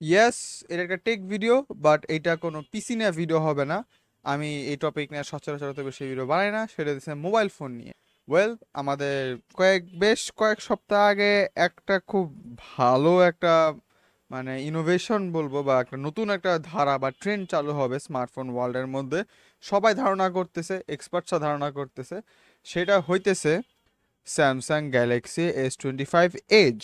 Yes, এটা একটা take video, but এটা কোনো পিসি নিয়ে ভিডিও হবে না। আমি এই টপিক নিয়ে সচরাচর অত বেশি ভিডিও বানাই না, সেটা দিচ্ছে মোবাইল ফোন নিয়ে। ওয়েল, আমাদের বেশ কয়েক সপ্তাহ আগে একটা খুব ভালো একটা মানে ইনোভেশন বলবো, বা একটা নতুন একটা ধারা বা ট্রেন্ড চালু হবে স্মার্টফোন ওয়ার্ল্ডের মধ্যে। সবাই ধারণা করতেছে, এক্সপার্টসরা ধারণা করতেছে, সেটা হইতেছে Samsung Galaxy S25 edge.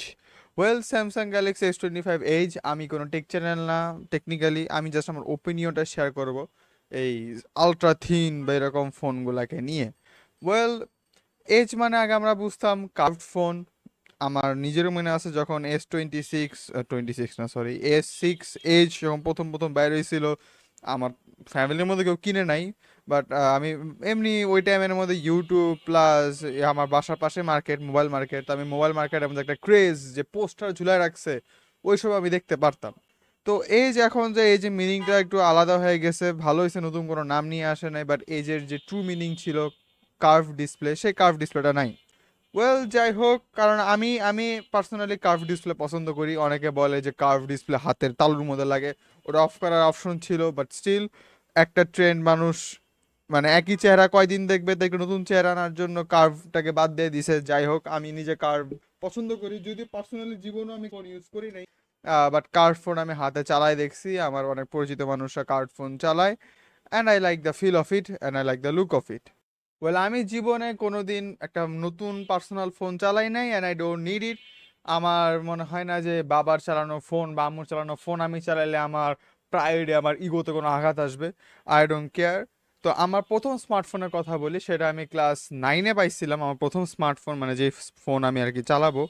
Well, Samsung Galaxy S25 edge, আমি কোনো টেক চ্যানেল না। টেকনিক্যালি আমি জাস্ট আমার ওপিনিয়নটা শেয়ার করব এই আলট্রা থিন বা এরকম ফোনগুলোকে নিয়ে। ওয়েল, এজ মানে আগে আমরা বুঝতাম কার্ভড ফোন। আমার নিজেরও মনে আছে যখন S26, 26 না সরি, S6 এজ যখন প্রথম প্রথম বাইর হয়েছিল, আমার ফ্যামিলির মধ্যে কেউ কিনে নাই। বাট আমি এমনি ওই টাইমের মধ্যে ইউটিউব প্লাস আমার বাসার পাশে মার্কেট, মোবাইল মার্কেট, তো আমি মোবাইল মার্কেটের মধ্যে একটা ক্রেজ যে পোস্টার ঝুলায় রাখছে, ওইসব আমি দেখতে পারতাম। তো এই যে এখন যে এই যে মিনিংটা একটু আলাদা হয়ে গেছে, ভালো হয়েছে নতুন কোনো নাম নিয়ে আসে নাই, বাট এজের যে ট্রু মিনিং ছিল কার্ভ ডিসপ্লে, সেই কার্ভ ডিসপ্লেটা নাই। ওয়েল, যাই হোক, কারণ আমি আমি পার্সোনালি কার্ভ ডিসপ্লে পছন্দ করি। অনেকে বলে যে কার্ভ ডিসপ্লে হাতের তালুর মধ্যে লাগে, ওটা অফ করার অপশন ছিল, বাট স্টিল একটা ট্রেন্ড মানুষ মানে একই চেহারা কয়দিন দেখবে, দেখবে নতুন চেহারা আনার জন্য কার্ভটাকে বাদ দিয়ে দিছে। যাই হোক, আমি নিজে কার্ভ পছন্দ করি, যদি পার্সোনালি জীবনও আমি ফোন ইউজ করি নাই, বাট কার্ভ ফোন আমি হাতে চালাই দেখছি, আমার অনেক পরিচিত মানুষরা কার্ভ ফোন চালায়। And I like the feel of it, and I like the look of it. Well, আমি জীবনে কোনোদিন একটা নতুন পার্সোনাল ফোন চালাই নাই, and I don't need it. আমার মনে হয় না যে বাবার চালানো ফোন বা আম্মুর চালানো ফোন আমি চালাইলে আমার প্রাইডে, আমার ইগোতে কোনো আঘাত আসবে। I don't care. তো আমার প্রথম স্মার্টফোনের কথা বলি, সেটা আমি ক্লাস 9-এ পাইছিলাম। আমার প্রথম স্মার্টফোন মানে যে ফোন আমি আর কি চালাবো,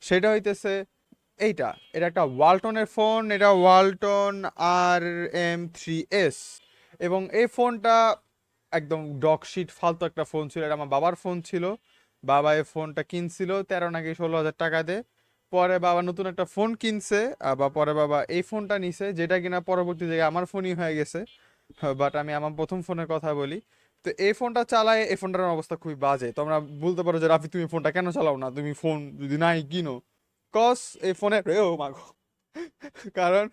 সেটা হইতেছে এইটা। এটা একটা ওয়ালটনের ফোন, এটা ওয়ালটন RM3S। এবং এই ফোনটা একদম ডকশিট ফালতু একটা ফোন ছিল, এটা আমার বাবার ফোন ছিল। বাবা এই ফোনটা কিনছিল 13 নাকি 16 হাজার টাকা দিয়ে। পরে বাবা নতুন একটা ফোন কিনছে, বা পরে বাবা এই ফোনটা নিছে, যেটা কিনা পরবর্তী জায়গায় আমার ফোনই হয়ে গেছে। বাট আমি আমার প্রথম ফোনের কথা বলি। তো এই ফোনটা চালায়, এই ফোনটার অবস্থা খুবই বাজে। তোমরা বলতে পারো যে রাফি, তুমি ফোনটা কেন চালাও না, তুমি ফোন যদি নাই কিনো। কস এই ফোনের ও মাগো, কারণ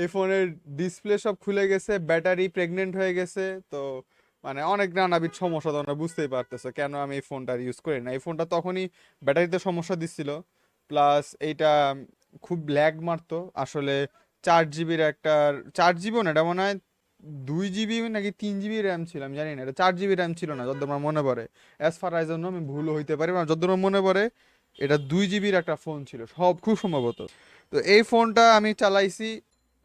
এই ফোনের ডিসপ্লে সব খুলে গেছে, ব্যাটারি প্রেগনেন্ট হয়ে গেছে। তো মানে অনেক নানাবিধ সমস্যা, তোমরা বুঝতেই পারতেছো কেন আমি এই ফোনটা ইউজ করি না। এই ফোনটা তখনই ব্যাটারিতে সমস্যা দিচ্ছিল, প্লাস এইটা খুব ল্যাগ মারতো আসলে। 4 জিবির একটা, 4 জিবিও না, এটা মনে হয় 2 জিবি নাকি 3 জিবি র্যাম ছিল, আমি জানি না। এটা 4 জিবি র্যাম ছিল না যতদূর আমার মনে পড়ে। অ্যাজ ফার আই জন্য, আমি ভুলও হইতে পারি, যতদূর আমার মনে পড়ে এটা 2 জিবির একটা ফোন ছিল সব, খুব সম্ভবত। তো এই ফোনটা আমি চালাইছি।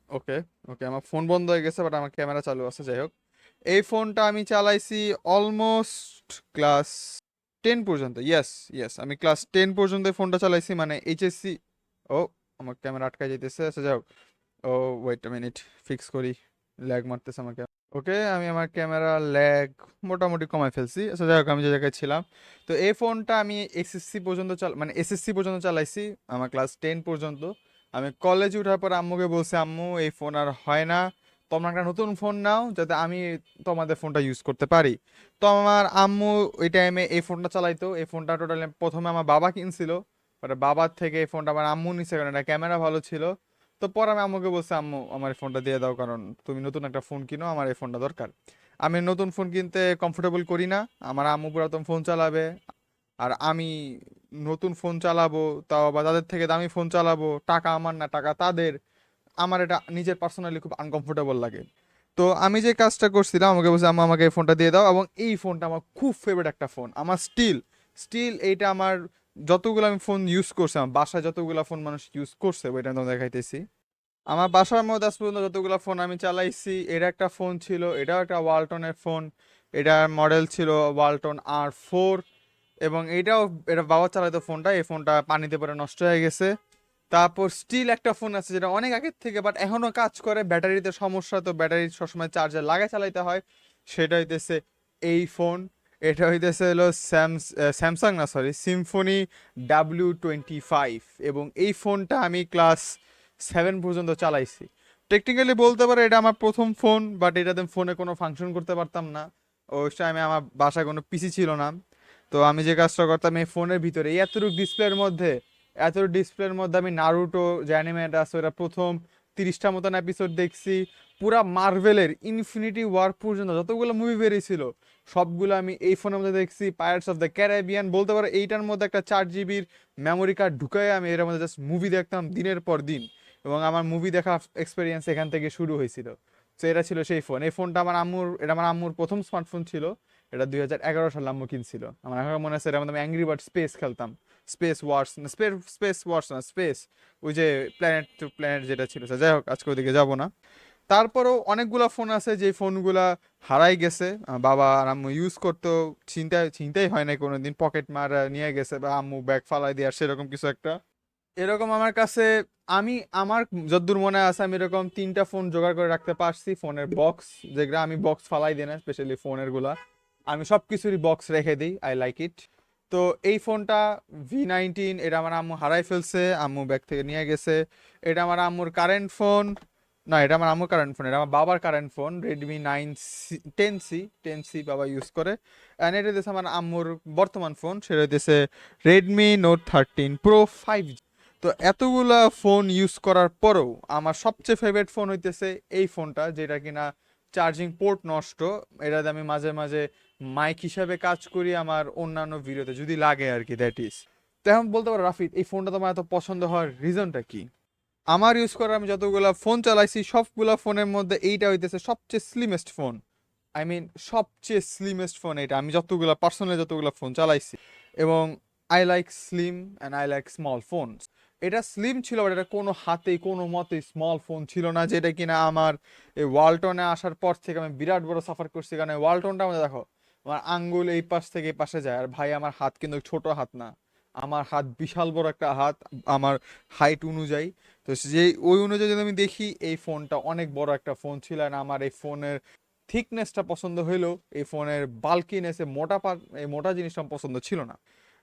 ওকে, ওকে, আমার ফোন বন্ধ হয়ে গেছে, বাট আমার ক্যামেরা চালু আছে, যাই হোক। এই ফোনটা আমি চালাইছি অলমোস্ট ক্লাস 10 পর্যন্ত। ইয়েস, ইয়েস, আমি ক্লাস 10 পর্যন্ত এই ফোনটা চালাইছি, মানে এইচএসসি। ও, আমার ক্যামেরা আটকাই যেতেছে, আচ্ছা যাই হোক। ও, ওয়েট আ মিনিট, ফিক্স করি, ল্যাগ মারতেছে আমাকে। ওকে, আমি আমার ক্যামেরা ল্যাগ মোটামুটি কমাই ফেলছি, আচ্ছা যাই হোক, আমি যে জায়গায় ছিলাম। তো এই ফোনটা আমি এসএসসি পর্যন্ত মানে এসএসসি পর্যন্ত চালাইছি, আমার ক্লাস 10 পর্যন্ত। আমি কলেজে ওঠার পর আম্মুকে বলছি, আম্মু এই ফোন আর হয় না, তোমরা একটা নতুন ফোন নাও যাতে আমি তোমাদের ফোনটা ইউজ করতে পারি। তো আমার আম্মু ওই টাইমে এই ফোনটা চালাইতো। এই ফোনটা টোটালি প্রথমে আমার বাবা কিনছিল, পরে বাবার থেকে এই ফোনটা আমার আম্মু নিছে, কারণ এটা ক্যামেরা ভালো ছিল। তো পরে আমি আম্মুকে বলছি, আম্মু আমার এই ফোনটা দিয়ে দাও, কারণ তুমি নতুন একটা ফোন কিনো, আমার এই ফোনটা দরকার। আমি নতুন ফোন কিনতে কমফোর্টেবল করি না, আমার আম্মু পুরাতন ফোন চালাবে, আর আমি নতুন ফোন চালাবো, তাও আবার তাদের থেকে দামি ফোন চালাবো, টাকা আমার না টাকা তাদের। আমার এটা নিজের পার্সোনালি খুব আনকমফোর্টেবল লাগে। তো আমি যে কাজটা করছিলাম, আমাকে বলছে, আম্মা আমাকে এই ফোনটা দিয়ে দাও। এবং এই ফোনটা আমার খুব ফেভারিট একটা ফোন, আমার স্টিল স্টিল এইটা আমার যতগুলো আমি ফোন ইউজ করছি, আমার বাসায় যতগুলো ফোন মানুষ ইউজ করছে ওইটা আমি তোমাদের দেখাইতেছি। আমার বাসার মধ্যে আজ পর্যন্ত যতগুলো ফোন আমি চালাইছি, এটা একটা ফোন ছিল, এটাও একটা ওয়ালটনের ফোন। এটার মডেল ছিল ওয়ালটন R4। এবং এইটাও, এটা বাবা চালাইতো ফোনটা, এই ফোনটা পানিতে পড়ে নষ্ট হয়ে গেছে। তারপর স্টিল একটা ফোন আছে যেটা অনেক আগের থেকে বাট এখনো কাজ করে, ব্যাটারিতে সমস্যা, তো ব্যাটারি সবসময় চার্জার লাগাই চালাইতে হয়। সেটা হইতেছে এই ফোন। এটা হইতেছে হলো স্যামসাং না সরি, সিম্ফনি W25। এবং এই ফোনটা আমি ক্লাস 7 পর্যন্ত চালাইছি। টেকনিক্যালি বলতে পারো এটা আমার প্রথম ফোন, বাট এটাতে ফোনে কোনো ফাংশন করতে পারতাম না। ওই টাইমে আমার বাসায় কোনো পিসি ছিল না। তো আমি যে কাজটা করতাম, এই ফোনের ভিতরে এই এতটুকু ডিসপ্লের মধ্যে আমি নারুটো যে অ্যানিমেটা আছে ওটা প্রথম 30টা মতন এপিসোড দেখছি। পুরা মার্ভেলের ইনফিনিটি ওয়ার পর্যন্ত যতগুলো মুভি বেরিয়েছিল সবগুলো আমি এই ফোনের মধ্যে দেখছি। পাইরেটস অফ দ্য ক্যারিবিয়ান বলতে পারো এইটার মধ্যে একটা 4 জিবির মেমোরি কার্ড ঢুকাই আমি এর মধ্যে জাস্ট মুভি দেখতাম দিনের পর দিন। এবং আমার মুভি দেখা এক্সপিরিয়েন্স এখান থেকে শুরু হয়েছিল। তো এটা ছিল সেই ফোন। এই ফোনটা আমার আম্মুর প্রথম স্মার্টফোন ছিল। এটা 2011 সালে আম্মু কিনছিল। আমার এখন মনে আছে এর মধ্যে আমি অ্যাংরি বার্ড স্পেস খেলতাম। স্পেস ওয়ার্স না স্পেস, ওই যে প্ল্যানেট টু প্ল্যানেট যেটা ছিল। যাই হোক, আজকে ওইদিকে যাবো না। তারপরেও অনেকগুলো ফোন আছে যে ফোনগুলা হারাই গেছে। বাবা আর আম্মু ইউজ করতো, চিন্তাই হয় না কোনোদিন, পকেট মারা নিয়ে গেছে বা আম্মু ব্যাগ ফালাই দিয়ে আসছে এরকম কিছু একটা। এরকম আমার কাছে, আমি আমার যদ্দূর মনে আছে আমি এরকম 3টা ফোন জোগাড় করে রাখতে পারছি। ফোনের বক্স, যেগুলো আমি বক্স ফালাই দিই না, স্পেশালি ফোনের গুলা আমি সব কিছুরই বক্স রেখে দিই, আই লাইক ইট। তো এই ফোনটা V19, এটা আমার আম্মু হারাই ফেলছে, আম্মু ব্যাগ থেকে নিয়ে গেছে। এটা আমার আম্মুর কারেন্ট ফোন, না এটা আমার আম্মুর কারেন্ট ফোন, এটা আমার বাবার কারেন্ট ফোন, Redmi 9 10C বাবা ইউজ করে। অ্যান্ড এটা হইতেছে আমার আম্মুর বর্তমান ফোন, সেটা হইতেছে Redmi Note 13 Pro 5G। তো এতগুলা ফোন ইউজ করার পরেও আমার সবচেয়ে ফেভারিট ফোন হইতেছে এই ফোনটা, যেটা কিনা চার্জিং পোর্ট নষ্ট। এটাতে আমি মাঝে মাঝে মাইক হিসাবে কাজ করি আমার অন্যান্য ভিডিওতে যদি লাগে আর কি, দ্যাট ইজ। তো এখন বলতে পারো রাফিদ, এই ফোনটা তোমার এত পছন্দ হওয়ার রিজনটা কি? আমার ইউজ করা আমি যতগুলা ফোন চালাইছি সবগুলা ফোনের মধ্যে এইটা হইতেছে সবচেয়ে স্লিমেস্ট ফোন। আই মিন সবচেয়ে স্লিমেস্ট ফোন এটা, আমি যতগুলা পার্সোনালি যতগুলা ফোন চালাইছি। এবং I like slim and I like small phone. এটা স্লিম ছিল, বাট এটা কোনো হাতেই কোনো মতে স্মল ফোন ছিল না, যেটা কিনা আমার এই ওয়ালটনে আসার পর থেকে আমি বিরাট বড় সাফার করছি। কারণ এই ওয়ালটনটা আমাদের দেখো, আমার আঙ্গুল এই পাশ থেকে এই পাশে যায়, আর ভাই আমার হাত কিন্তু ছোট হাত না, আমার হাত বিশাল বড় একটা হাত আমার হাইট অনুযায়ী। তো যে ওই অনুযায়ী যদি আমি দেখি এই ফোনটা অনেক বড় একটা ফোন ছিল। আর আমার এই ফোনের থিকনেসটা পছন্দ হইলেও এই ফোনের বাল্কিনেসে এই মোটা জিনিসটা আমার পছন্দ ছিল না।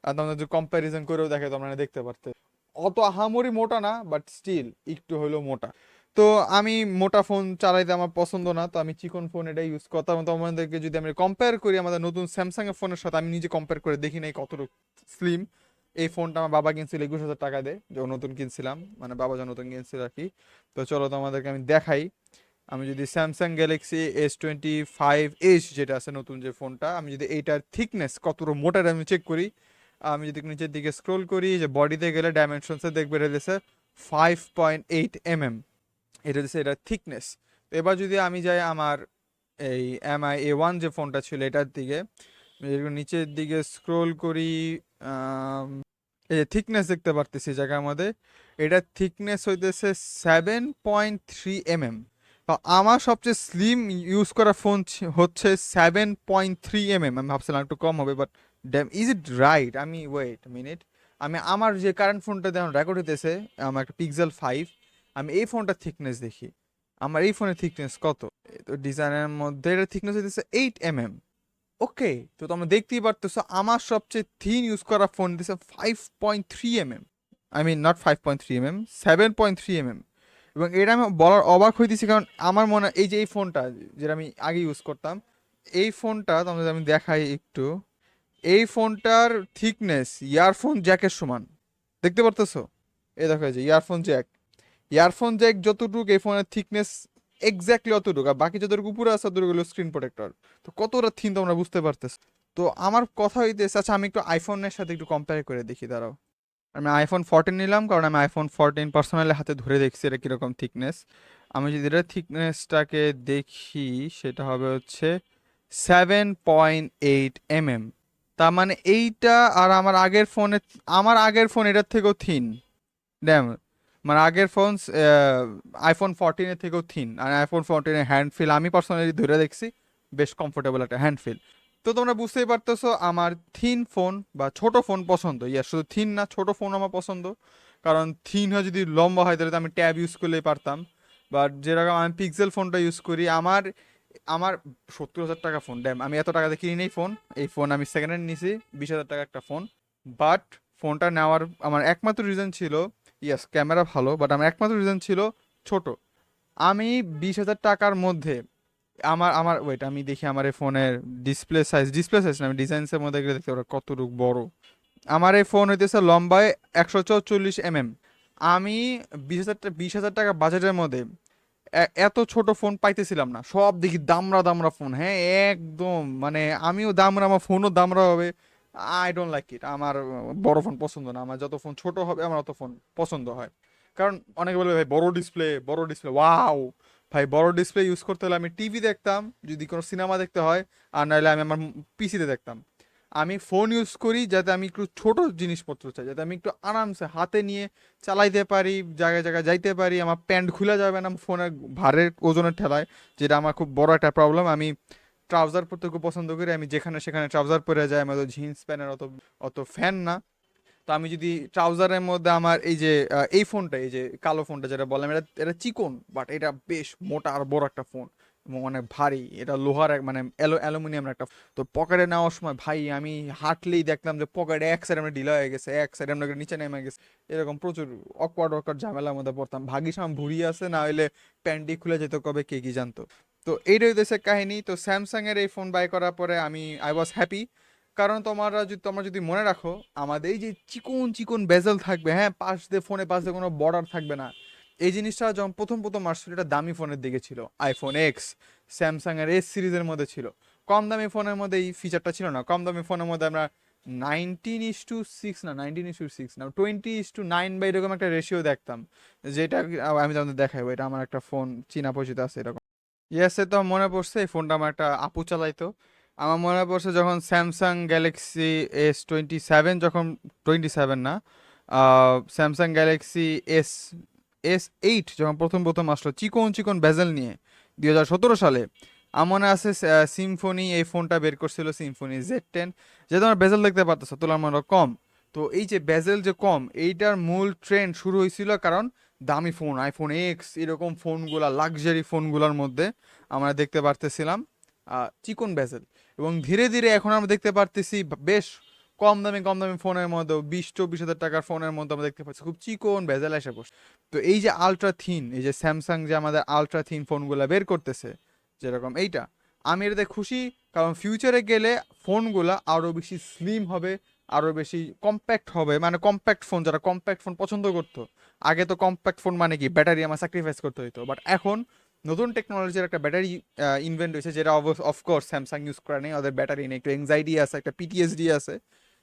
আর তোমরা যদি কম্প্যারিজন করেও দেখে তোমরা দেখতে পারতে অত আহামরি মোটা না, বাট স্টিল একটু হলেও মোটা। তো আমি মোটা ফোন চালাইতে আমার পছন্দ না, তো আমি চিকন ফোন এটা ইউজ করতাম। তোমাদেরকে যদি আমি কম্পেয়ার করি আমাদের নতুন স্যামসাং এর ফোনের সাথে, আমি নিজে কম্পেয়ার করে দেখি নাই কতটুকু স্লিম। এই ফোনটা আমার বাবা কিনছিল 21,000 টাকা দিয়ে, যখন নতুন কিনছিলাম, মানে বাবা যখন নতুন কিনছিল আর কি। তো চলো তোমাদেরকে আমি দেখাই। আমি যদি স্যামসাং গ্যালাক্সি S25 Edge যেটা আছে নতুন যে ফোনটা, আমি যদি এইটার থিকনেস কতটুকু মোটার আমি চেক করি, আমি যদি নিচের দিকে স্ক্রোল করি, যে বডিতে গেলে ডাইমেনশনসে দেখবে রয়েছে 5.8 mm, এটা হচ্ছে এটার থিকনেস। তো এবার যদি আমি যাই আমার এই MI A1 যে ফোনটা ছিল এটার দিকে, আমি যদি নিচের দিকে স্ক্রোল করি, এই যে থিকনেস দেখতে পারতেছি জায়গার মধ্যে, এটার থিকনেস হইতেছে 7.3 mm। তো আমার সবচেয়ে স্লিম ইউজ করা ফোন হচ্ছে 7.3 mm। আমি ভাবছিলাম একটু কম হবে, but damn is it right? আমি ওয়েট মিনিট, আমি আমার যে কারেন্ট ফোনটা যেমন রেকর্ড হইতেছে, আমার একটা Pixel 5, আমি এই ফোনটার থিকনেস দেখি, আমার এই ফোনের থিকনেস কত। তো ডিজাইনের মধ্যে এটার থিকনেস হইতেছে 8 mm। ওকে, তো তোমরা দেখতেই পারতেছো আমার সবচেয়ে থিন ইউজ করা ফোন দিছে 5.3 mm। I mean not 5.3 mm, 7.3 mm। এবং এটা আমি বলার অবাক হইতেছি, কারণ আমার মনে হয় এই যে এই ফোনটা যেটা আমি আগে ইউজ করতাম, এই ফোনটা তোমাদের আমি দেখাই একটু। এই ফোনটার থিকনেস ইয়ারফোন জ্যাকের সমান, দেখতে পারতেছো? এই দেখো, এই যে ইয়ারফোন জ্যাক যতটুকু এই ফোনের থিকনেস এক্স্যাক্টলি অতটুকু, আর বাকি যতটুকু উপরে আছে ততটুকু হলো স্ক্রিন প্রোটেক্টর। তো কতটা থিন তোমরা বুঝতে পারতেছো। তো আমার কথা হইতেছে, আচ্ছা আমি একটু আইফোনের সাথে একটু কম্পেয়ার করে দেখি, দাঁড়াও। আমি iPhone 14 নিলাম, কারণ আমি iPhone 14 পার্সোনালি হাতে ধরে দেখছি এটা কীরকম থিকনেস। আমি যদি এটার থিকনেসটাকে দেখি, সেটা হবে হচ্ছে 7.8 mm। তার মানে এইটা আর আমার আগের ফোন এটার থেকেও থিন। ড্যাম, মানে আগের ফোন iPhone 14 থেকেও থিন। আর iPhone 14 হ্যান্ড ফিল আমি পার্সোনালি ধরে দেখছি, বেশ কমফোর্টেবল একটা হ্যান্ড ফিল। তো তোমরা বুঝতেই পারতেছো আমার থিন ফোন বা ছোট ফোন পছন্দ। ইয়া শুধু থিন না, ছোট ফোন আমার পছন্দ। কারণ থিন হয় যদি লম্বা হয় তাহলে তো আমি ট্যাব ইউজ করলেই পারতাম। বাট যেরকম আমি পিক্সেল ফোনটা ইউজ করি, আমার আমার 70,000 টাকা ফোন, ড্যাম আমি এত টাকাতে কিনি নেই ফোন। এই ফোন আমি সেকেন্ড হ্যান্ড নিছি, 20,000 টাকা একটা ফোন। বাট ফোনটা নেওয়ার আমার একমাত্র রিজন ছিল, ইয়াস ক্যামেরা ভালো, বাট আমার একমাত্র রিজন ছিল ছোট। আমি 20,000 টাকার মধ্যে আমার আমার ওয়েট আমি দেখি আমার এই ফোনের ডিসপ্লে সাইজ না, আমি ডিজাইন্সের মধ্যে গেলে দেখতে পারো কতটুকু বড়। আমার এই ফোন হইতেছে লম্বায় 144 mm, আমি 20,000 টাকা বাজেটের মধ্যে এত ছোট ফোন পাইতেছিলাম না, সব দেখি দামরা দামরা ফোন, হ্যাঁ একদম মানে আমিও দামরা, আমার ফোনও দামরা হবে। আই ডোন্ট লাইক ইট, আমার বড় ফোন পছন্দ না, আমার যত ফোন ছোট হবে আমার অত ফোন পছন্দ হয়। কারণ অনেকে বলে ভাই বড় ডিসপ্লে, বড় ডিসপ্লে, ওয়াও ভাই বড় ডিসপ্লে ইউজ করতে হলে আমি টিভি দেখতাম যদি কোনো সিনেমা দেখতে হয়, আর নাহলে আমি আমার পিসিতে দেখতাম। আমি ফোন ইউজ করি যাতে আমি একটু ছোট জিনিসপত্র চাই, যাতে আমি একটু আরামসে হাতে নিয়ে চালাইতে পারি, জায়গায় জায়গায় যাইতে পারি, আমার প্যান্ট খুলে যাবে না ফোনের ভারের ওজনের ঠেলায়, যেটা আমার খুব বড় একটা প্রবলেম। আমি ট্রাউজার পরতে খুব পছন্দ করি, আমি যেখানে সেখানে ট্রাউজার পরে যাই, আমি অত জিন্স প্যান্টের অত অত ফ্যান না। তো আমি যদি ট্রাউজারের মধ্যে আমার এই যে এই ফোনটা, এই যে কালো ফোনটা যেটা বললাম, এটা এটা চিকন বাট এটা বেশ মোটা আর বড় একটা ফোন এবং অনেক ভারী, এটা লোহার মানে অ্যালুমিনিয়ামের একটা। তো পকেটে নেওয়ার সময় ভাই আমি হাঁটলেই দেখলাম যে পকেটে এক সাইড আমরা ঢিলা হয়ে গেছে, এক সাইড আমরা নিচে নেমে গেছে, এরকম প্রচুর অকওয়ার্ড অকওয়ার্ড ঝামেলার মধ্যে পড়তাম। ভাগ্যিস আমার ভুঁড়ি আছে, না হলে প্যান্টি খুলে যেত কবে কে কি জানতো। তো এইটাই হইতেছে কাহিনী। তো স্যামসাং এর এই ফোন বাই করার পরে আই ওয়াজ হ্যাপি। কারণ তোমরা যদি মনে রাখো, আমাদের এই যে চিকন চিকন বেজেল থাকবে, হ্যাঁ পাশ দিয়ে ফোনে পাশ দিয়ে কোনো বর্ডার থাকবে না, এই জিনিসটা যখন প্রথম প্রথম আসছিল এটা দামি ফোনের দিকে ছিল, আইফোন এক্স, স্যামসাং এর এস সিরিজের মধ্যে ছিল। কম দামি ফোনের মধ্যে এই ফিচারটা ছিল না। কম দামি ফোনের মধ্যে আমরা 19:6 না, 19:6 না, 20:9 বা এরকম একটা রেশিও দেখতাম, যেটা আমি তোমাদের দেখাবো। এটা আমার একটা ফোন চীনা পরিচিত আছে এরকম। ইয়েসে তো মনে পড়ছে, এই ফোনটা আমার একটা আপু চালাইতো। আমার মনে পড়ছে যখন স্যামসাং গ্যালাক্সি S27, যখন 27 না, স্যামসাং গ্যালাক্সি এস S8 যখন প্রথম প্রথম আসলো চিকন চিকন বেজেল নিয়ে 2017 সালে। আমার মনে আছে সিম্ফনি এই ফোনটা বের করছিল, সিম্ফনি Z10, যে তোমার বেজেল দেখতে পারতেছো তুলনামূলক কম। তো এই যে বেজেল যে কম, এইটার মূল ট্রেন্ড শুরু হয়েছিল কারণ দামি ফোন আইফোন এক্স এরকম ফোনগুলা, লাক্সারি ফোনগুলোর মধ্যে আমরা দেখতে পারতেছিলাম চিকন বেজেল। এবং ধীরে ধীরে এখন আমরা দেখতে পারতেছি বেশ কম দামি ফোনের মধ্যে 20-24 হাজার টাকার ফোনের মধ্যে আমরা দেখতে পাচ্ছি খুব চিকন বেজেল এসে বসে। তো এই যে আলট্রা থিন, এই যে স্যামসাং যে আমাদের আলট্রা থিন ফোনগুলো বের করতেছে যেরকম এইটা, আমি এটাতে খুশি। কারণ ফিউচারে গেলে ফোনগুলো আরও বেশি স্লিম হবে, আরও বেশি কম্প্যাক্ট হবে, মানে কম্প্যাক্ট ফোন, যারা কম্প্যাক্ট ফোন পছন্দ করতো, আগে তো কম্প্যাক্ট ফোন মানে কি ব্যাটারি আমার স্যাক্রিফাইস করতে হতো, বাট এখন নতুন টেকনোলজির একটা ব্যাটারি ইনভেন্ট হয়েছে, যেটা অফকোর্স স্যামসাং ইউজ করে নেই, ওদের ব্যাটারি নেই, একটু এংজাইটি আছে, একটা পিটিএসডি আছে।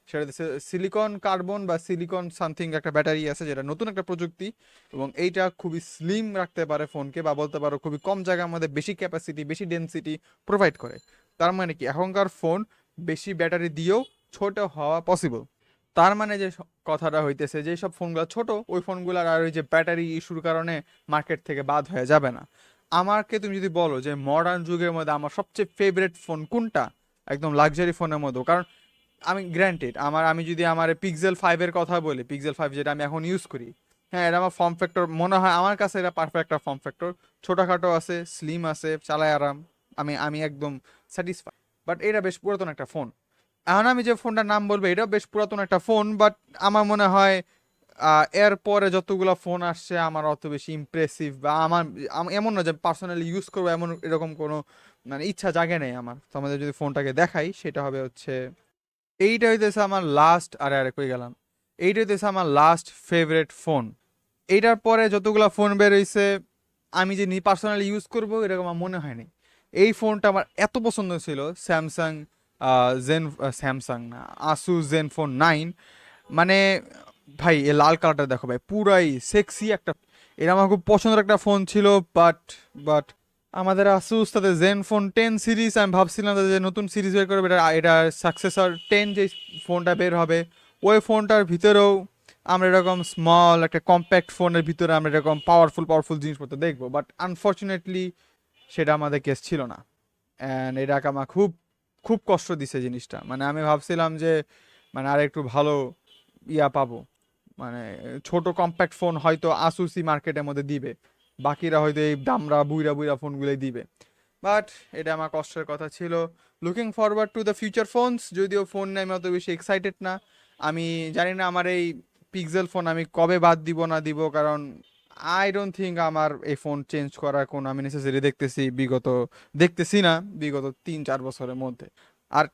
সেটা সিলিকন কার্বন বা সিলিকন সামথিং একটা ব্যাটারি আছে, যেটা নতুন একটা প্রযুক্তি। এবং এইটা খুবই স্লিম রাখতে পারে ফোনকে, বা বলতে পারো খুবই কম জায়গার মধ্যে বেশি ক্যাপাসিটি, বেশি ডেনসিটি প্রোভাইড করে। তার মানে কি এখনকার ফোন বেশি ব্যাটারি দিয়েও ছোট হওয়া পসিবল। তার মানে যে কথাটা হইতেছে যে সব ফোনগুলো ছোট, ওই ফোনগুলোর আর ওই যে ব্যাটারি ইস্যুর কারণে মার্কেট থেকে বাদ হয়ে যাবে না। আমাকে তুমি যদি বলো যে মডার্ন যুগের মধ্যে আমার সবচেয়ে ফেভারিট ফোন কোনটা, একদম লাক্সারি ফোনের মধ্যে, কারণ আমি গ্র্যান্টেড আমি যদি আমার পিক্সেল 5 এর কথা বলি, পিক্সেল 5 যেটা আমি এখন ইউজ করি, হ্যাঁ এটা আমার ফর্ম ফ্যাক্টর মনে হয়, আমার কাছে এটা পারফেক্ট একটা ফর্ম ফ্যাক্টর। ছোটোখাটো আছে, স্লিম আছে, চালায় আরাম, আমি আমি একদম স্যাটিসফাই। বাট এটা বেশ পুরাতন একটা ফোন। এখন আমি যে ফোনটার নাম বলবো এটাও বেশ পুরাতন একটা ফোন, বাট আমার মনে হয় এর পরে যতগুলো ফোন আসছে আমার অত বেশি ইমপ্রেসিভ, বা এমন না যে পার্সোনালি ইউজ করবো এমন এরকম কোনো মানে ইচ্ছা জাগে নেই আমার। তো আমাদের যদি ফোনটাকে দেখাই সেটা হবে হচ্ছে এইটা হইতেছে আমার লাস্ট, আরে আরে কই গেলাম, এইটা হইতেছে আমার লাস্ট ফেভারিট ফোন। এইটার পরে যতগুলা ফোন বের হইছে আমি যে পার্সোনালি ইউজ করব এরকম আমার মনে হয়নি। এই ফোনটা আমার এত পছন্দ ছিল, স্যামসাং জেন, স্যামসাং না, আসুস জেন ফোন 9। মানে ভাই এ লাল কালারটা দেখো ভাই, পুরাই সেক্সি একটা, এটা আমার খুব পছন্দের একটা ফোন ছিল। বাট আমাদের আসুস তাদের জেন ফোন 10 সিরিজ, আমি ভাবছিলাম তাদের যে নতুন সিরিজ বের করবে, এটা সাকসেসর 10 যে ফোনটা বের হবে, ওই ফোনটার ভিতরেও আমরা এরকম স্মল একটা কম্প্যাক্ট ফোনের ভিতরে আমরা এরকম পাওয়ারফুল পাওয়ারফুল জিনিসপত্র দেখবো, বাট আনফর্চুনেটলি সেটা আমাদের কেস ছিল না। অ্যান্ড এটা আমার খুব খুব কষ্ট দিছে জিনিসটা। মানে আমি ভাবছিলাম যে মানে আর একটু ভালো পাবো, মানে ছোট কম্প্যাক্ট ফোন হয়তো আসুসি মার্কেটের মধ্যে দিবে, বাকিরা হয়তো এই দামরা বুইরা বুইরা ফোনগুলোই দিবে। বাট এটা আমার কষ্টের কথা ছিল। Looking forward to the future phones, যদিও ফোন নিয়ে আমি অত বেশি এক্সাইটেড না। আমি জানি না আমার এই পিক্সেল ফোন আমি কবে বাদ দিব না দিব, কারণ আই ডোন্ট থিঙ্ক আমার এই ফোন চেঞ্জ করার কোনো আমি নেসেসারি দেখতেছি না বিগত 3-4 বছরের মধ্যে। আর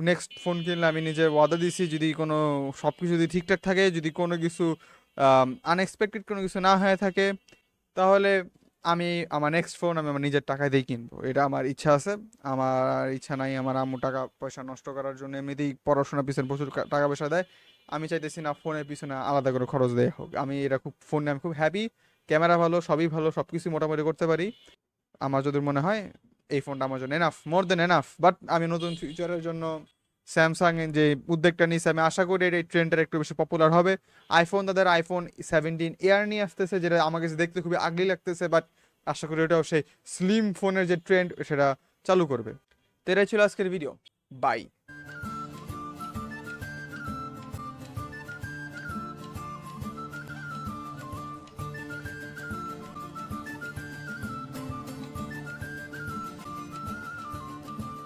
নেক্সট ফোন কিনলে আমি নিজে ওয়াদা দিছি, যদি কোনো সব কিছু যদি ঠিকঠাক থাকে, যদি কোনো কিছু আনএক্সপেক্টেড কোনো কিছু না হয়ে থাকে, তাহলে আমি আমার নেক্সট ফোন আমি আমার নিজের টাকা দিয়ে কিনবো, এটা আমার ইচ্ছা আছে। আমার ইচ্ছা নাই আমার আম্মু টাকা পয়সা নষ্ট করার জন্য, এমনিতেই পড়াশোনার পিছনে প্রচুর টাকা পয়সা দেয়। আমি চাইতেছি না ফোনের পিছনে আলাদা করে খরচ দেওয়া হোক। আমি এটা খুব ফোনে আমি খুব হ্যাপি, ক্যামেরা ভালো, সবই ভালো, সব কিছু মোটামুটি করতে পারি। আমার যদি মনে হয় এই ফোনটা আমার জন্য enough, more than enough. But আমি নতুন ফিউচারের জন্য স্যামসাং এর যে উদ্যোগটা নিয়েছে, আমি আশা করি এই ট্রেন্ডটা একটু বেশি পপুলার হবে। আইফোন তাদের আইফোন 17 এয়ার নিয়ে আসতেছে, যেটা আমার কাছে দেখতে খুবই আগলি লাগতেছে, বাট আশা করি ওটাও সেই স্লিম ফোনের যে ট্রেন্ড সেটা চালু করবে। তো এটাই ছিল আজকের ভিডিও। বাই।